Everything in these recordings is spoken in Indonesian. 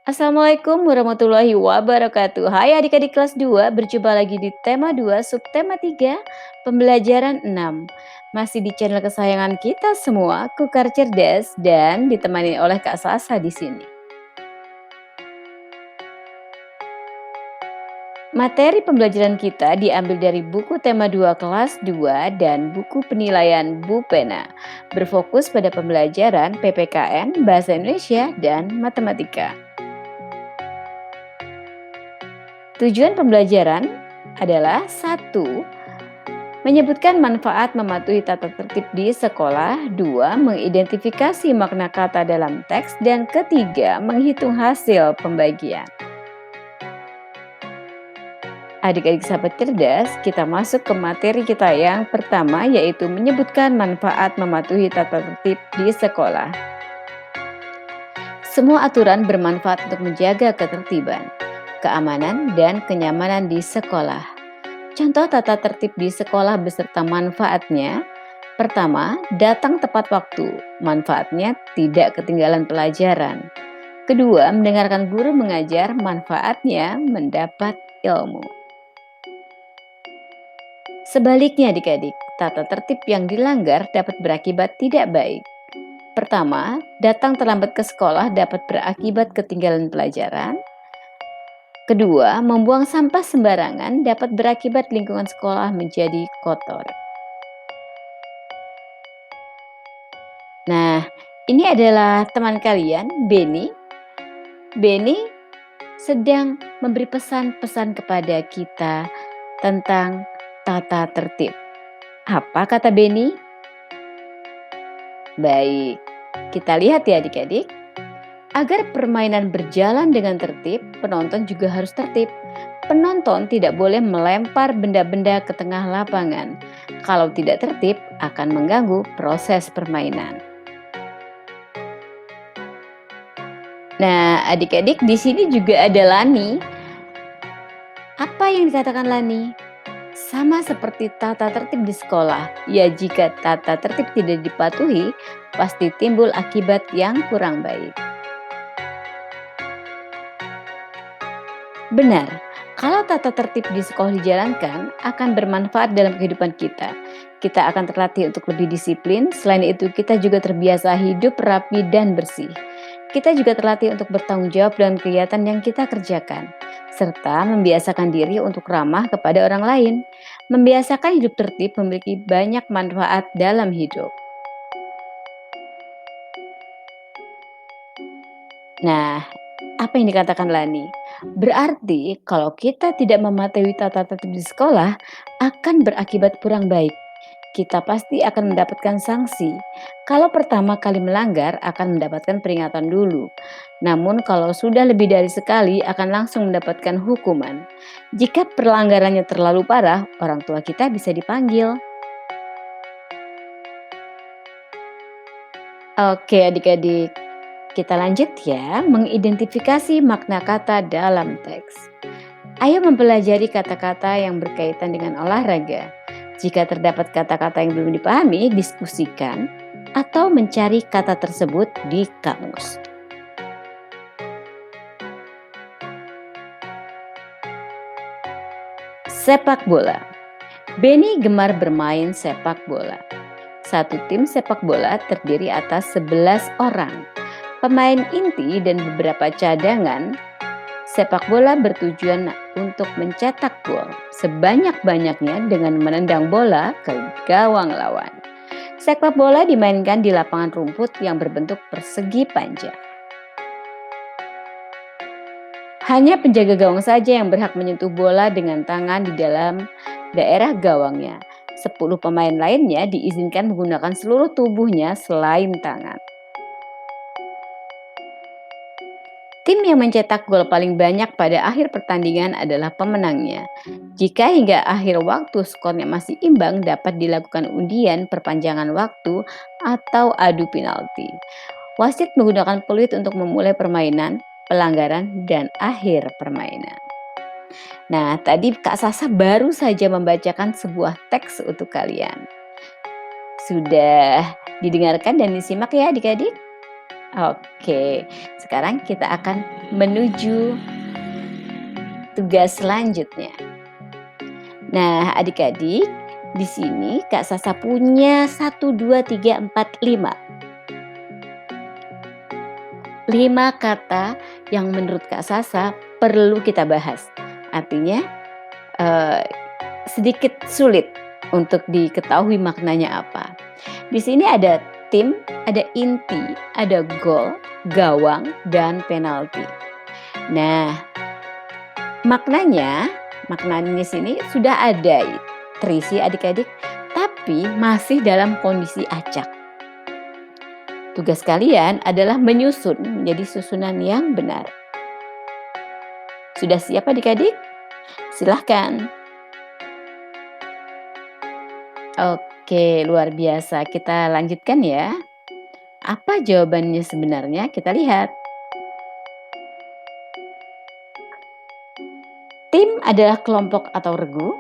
Assalamualaikum warahmatullahi wabarakatuh. Hai adik-adik kelas 2, berjumpa lagi di tema 2, subtema 3, pembelajaran 6. Masih di channel kesayangan kita semua, Kukar Cerdas, dan ditemani oleh Kak Sasa di sini. Materi pembelajaran kita diambil dari buku tema 2 kelas 2 dan buku penilaian Bu Pena. Berfokus pada pembelajaran PPKN, Bahasa Indonesia, dan Matematika. Tujuan pembelajaran adalah 1. Menyebutkan manfaat mematuhi tata tertib di sekolah. 2. Mengidentifikasi makna kata dalam teks. Dan ketiga, menghitung hasil pembagian. Adik-adik sahabat cerdas, kita masuk ke materi kita yang pertama, yaitu menyebutkan manfaat mematuhi tata tertib di sekolah. Semua aturan bermanfaat untuk menjaga ketertiban, keamanan, dan kenyamanan di sekolah. Contoh tata tertib di sekolah beserta manfaatnya. Pertama, datang tepat waktu. Manfaatnya tidak ketinggalan pelajaran. Kedua, mendengarkan guru mengajar. Manfaatnya mendapat ilmu. Sebaliknya adik-adik, tata tertib yang dilanggar dapat berakibat tidak baik. Pertama, datang terlambat ke sekolah dapat berakibat ketinggalan pelajaran. Kedua, membuang sampah sembarangan dapat berakibat lingkungan sekolah menjadi kotor. Nah, ini adalah teman kalian, Beni. Beni sedang memberi pesan-pesan kepada kita tentang tata tertib. Apa kata Beni? Baik, kita lihat ya adik-adik. Agar permainan berjalan dengan tertib, penonton juga harus tertib. Penonton tidak boleh melempar benda-benda ke tengah lapangan. Kalau tidak tertib, akan mengganggu proses permainan. Nah, adik-adik di sini juga ada Lani. Apa yang dikatakan Lani? Sama seperti tata tertib di sekolah. Ya, jika tata tertib tidak dipatuhi, pasti timbul akibat yang kurang baik. Benar, kalau tata tertib di sekolah dijalankan akan bermanfaat dalam kehidupan kita. Kita akan terlatih untuk lebih disiplin, selain itu kita juga terbiasa hidup rapi dan bersih. Kita juga terlatih untuk bertanggung jawab dengan kegiatan yang kita kerjakan, serta membiasakan diri untuk ramah kepada orang lain. Membiasakan hidup tertib memiliki banyak manfaat dalam hidup. Nah, apa yang dikatakan Lani? Berarti kalau kita tidak mematuhi tata tertib di sekolah akan berakibat kurang baik. Kita pasti akan mendapatkan sanksi. Kalau pertama kali melanggar akan mendapatkan peringatan dulu. Namun kalau sudah lebih dari sekali akan langsung mendapatkan hukuman. Jika pelanggarannya terlalu parah, orang tua kita bisa dipanggil. Oke adik-adik, kita lanjut ya, mengidentifikasi makna kata dalam teks. Ayo mempelajari kata-kata yang berkaitan dengan olahraga. Jika terdapat kata-kata yang belum dipahami, diskusikan atau mencari kata tersebut di kamus. Sepak bola. Beni gemar bermain sepak bola. Satu tim sepak bola terdiri atas 11 orang. Pemain inti dan beberapa cadangan. Sepak bola bertujuan untuk mencetak gol sebanyak-banyaknya dengan menendang bola ke gawang lawan. Sepak bola dimainkan di lapangan rumput yang berbentuk persegi panjang. Hanya penjaga gawang saja yang berhak menyentuh bola dengan tangan di dalam daerah gawangnya. 10 pemain lainnya diizinkan menggunakan seluruh tubuhnya selain tangan. Tim yang mencetak gol paling banyak pada akhir pertandingan adalah pemenangnya. Jika hingga akhir waktu skornya masih imbang, dapat dilakukan undian perpanjangan waktu atau adu penalti. Wasit menggunakan peluit untuk memulai permainan, pelanggaran, dan akhir permainan. Nah, tadi Kak Sasa baru saja membacakan sebuah teks untuk kalian. Sudah didengarkan dan disimak ya adik-adik? Oke, sekarang kita akan menuju tugas selanjutnya. Nah, adik-adik, di sini Kak Sasa punya 1, 2, 3, 4, 5. 5 kata yang menurut Kak Sasa perlu kita bahas. Artinya eh, sedikit sulit untuk diketahui maknanya apa. Di sini ada tim, ada inti, ada gol, gawang, dan penalti. Nah, maknanya di sini sudah ada terisi adik-adik, tapi masih dalam kondisi acak. Tugas kalian adalah menyusun menjadi susunan yang benar. Sudah siap adik-adik? Silahkan. Oke, luar biasa. Kita lanjutkan ya. Apa jawabannya sebenarnya? Kita lihat. Tim adalah kelompok atau regu.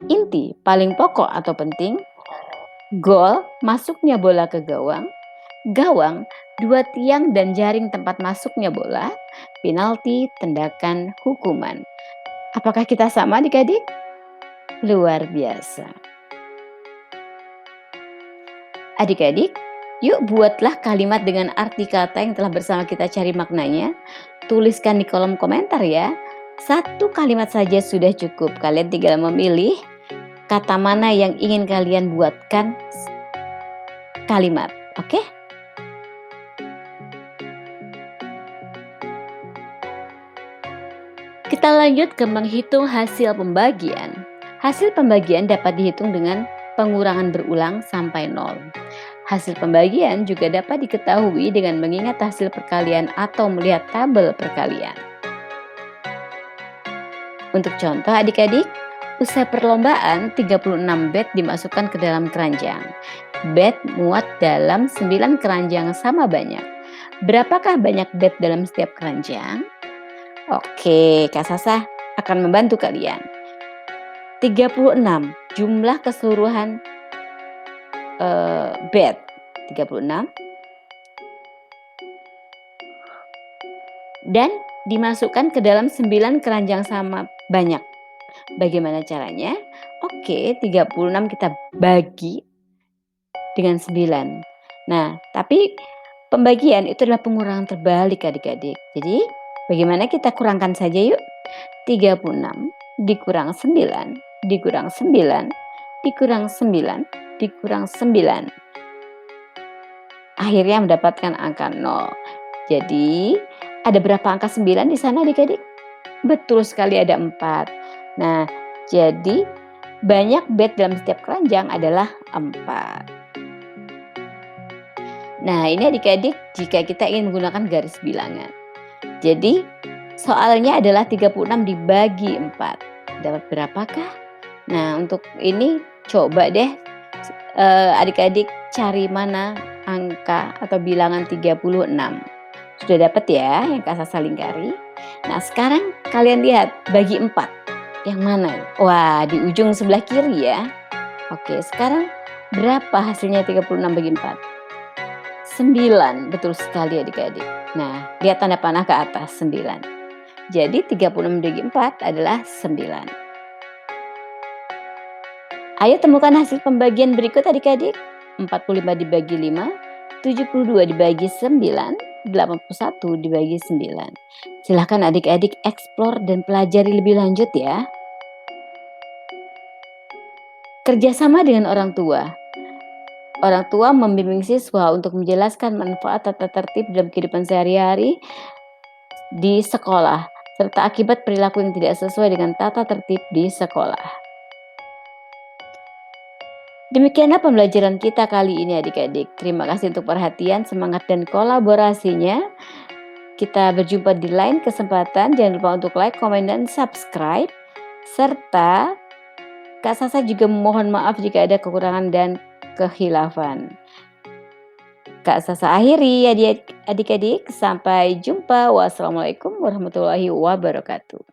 Inti paling pokok atau penting. Gol masuknya bola ke gawang. Gawang 2 tiang dan jaring tempat masuknya bola. Penalti tendakan hukuman. Apakah kita sama adik-adik? Luar biasa. Adik-adik, yuk buatlah kalimat dengan arti kata yang telah bersama kita cari maknanya. Tuliskan di kolom komentar ya. 1 kalimat saja sudah cukup. Kalian tinggal memilih kata mana yang ingin kalian buatkan kalimat. Oke? Kita lanjut ke menghitung hasil pembagian. Hasil pembagian dapat dihitung dengan pengurangan berulang sampai 0. Hasil pembagian juga dapat diketahui dengan mengingat hasil perkalian atau melihat tabel perkalian. Untuk contoh adik-adik, usai perlombaan 36 bet dimasukkan ke dalam keranjang. Bet muat dalam 9 keranjang sama banyak. Berapakah banyak bet dalam setiap keranjang? Oke, Kak Sasa akan membantu kalian. 36 jumlah keseluruhan bet 36 dan dimasukkan ke dalam 9 keranjang sama banyak. Bagaimana caranya? Oke, 36 kita bagi dengan 9. Nah, tapi pembagian itu adalah pengurangan terbalik adik-adik. Jadi, bagaimana kita kurangkan saja yuk? 36 dikurang 9, dikurang 9, dikurang 9, dikurang 9. Akhirnya mendapatkan angka 0. Jadi, ada berapa angka 9 di sana adik-adik? Betul sekali, ada 4. Nah, jadi banyak bet dalam setiap keranjang adalah 4. Nah, ini adik-adik jika kita ingin menggunakan garis bilangan. Jadi, soalnya adalah 36 dibagi 4. Dapat berapakah? Nah, untuk ini coba deh adik-adik cari mana angka atau bilangan 36. Sudah dapat ya yang Kak Sasa lingkari? Nah, sekarang kalian lihat bagi 4. Yang mana? Wah, di ujung sebelah kiri ya. Oke, sekarang berapa hasilnya 36 bagi 4? 9, betul sekali adik-adik. Nah, lihat tanda panah ke atas, 9. Jadi 36 bagi 4 adalah 9. Ayo temukan hasil pembagian berikut adik-adik. 45 dibagi 5, 72 dibagi 9, 81 dibagi 9. Silahkan adik-adik eksplor dan pelajari lebih lanjut ya. Kerjasama dengan orang tua. Orang tua membimbing siswa untuk menjelaskan manfaat tata tertib dalam kehidupan sehari-hari di sekolah, serta akibat perilaku yang tidak sesuai dengan tata tertib di sekolah. Demikianlah pembelajaran kita kali ini adik-adik. Terima kasih untuk perhatian, semangat, dan kolaborasinya. Kita berjumpa di lain kesempatan. Jangan lupa untuk like, komen, dan subscribe. Serta Kak Sasa juga memohon maaf jika ada kekurangan dan kehilafan. Kak Sasa akhiri adik-adik. Sampai jumpa. Wassalamualaikum warahmatullahi wabarakatuh.